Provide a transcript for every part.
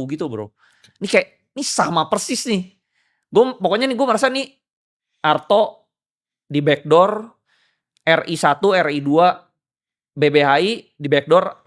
gitu bro. Ini kayak, ini sama persis nih. Pokoknya nih gue merasa nih, Arto di backdoor, RI1, RI2, BBHI di backdoor,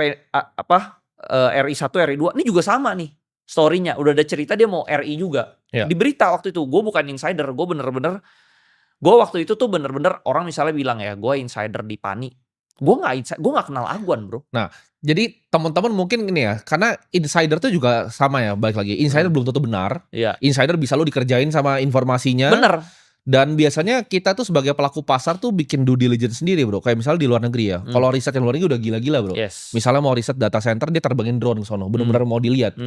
RI1, RI2. Ini juga sama nih story-nya. Udah ada cerita dia mau RI juga. Ya. Di berita waktu itu, gue bukan insider, gue waktu itu tuh bener-bener orang misalnya bilang ya, gue insider di PANI. Gue gak kenal Aguan bro. Nah, jadi teman-teman mungkin ini ya, karena insider tuh juga sama ya, balik lagi. Insider belum tentu benar. Iya. Insider bisa lo dikerjain sama informasinya. Bener. Dan biasanya kita tuh sebagai pelaku pasar tuh bikin due diligence sendiri bro. Kayak misalnya di luar negeri ya. Kalau riset yang luar negeri udah gila-gila bro. Yes. Misalnya mau riset data center, dia terbangin drone ke sono. Bener-bener mau dilihat.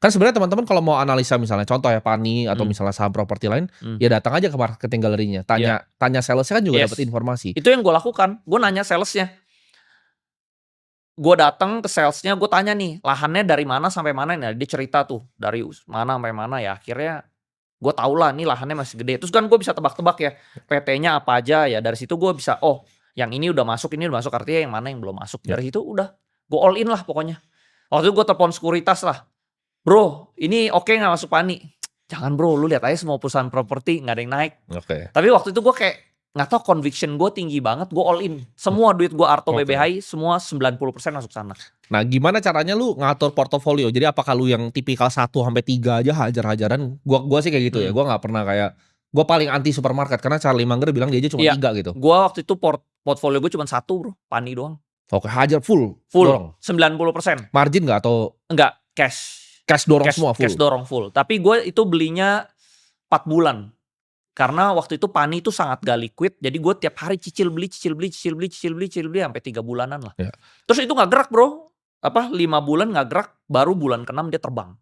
Kan sebenarnya teman-teman kalau mau analisa misalnya, contoh ya PANI atau misalnya saham properti lain, ya datang aja ke marketing galerinya. Tanya salesnya kan juga dapat informasi. Itu yang gue lakukan. Gue nanya salesnya. Gue datang ke salesnya, gue tanya nih, lahannya dari mana sampai mana nih? Dia cerita tuh, dari mana sampai mana ya. Akhirnya gue tau lah nih lahannya masih gede. Terus kan gue bisa tebak-tebak ya, PT-nya apa aja ya. Dari situ gue bisa, oh yang ini udah masuk, artinya yang mana yang belum masuk. Dari situ udah, gue all in lah pokoknya. Waktu itu gue telepon sekuritas lah. Bro, ini oke gak masuk PANI? Jangan bro, lu lihat aja semua perusahaan properti gak ada yang naik. Tapi waktu itu gue kayak, gak tau conviction gue tinggi banget, gue all in. Semua duit gue Arto BBHI, semua 90% masuk sana. Nah gimana caranya lu ngatur portofolio? Jadi apakah lu yang tipikal 1-3 aja hajar-hajaran? Gua sih kayak gitu ya, gue gak pernah kayak, gue paling anti supermarket. Karena Charlie Munger bilang dia aja cuma 3 gitu. Gue waktu itu portfolio gue cuma 1 bro, PANI doang. Oke, hajar full dorong. 90%. Margin gak atau? Enggak, cash. Cash dorong semua full? Cash dorong full. Tapi gue itu belinya 4 bulan. Karena waktu itu PANI itu sangat gak liquid. Jadi gue tiap hari cicil beli sampai 3 bulanan lah. Terus itu gak gerak bro. 5 bulan gak gerak, baru bulan ke-6 dia terbang.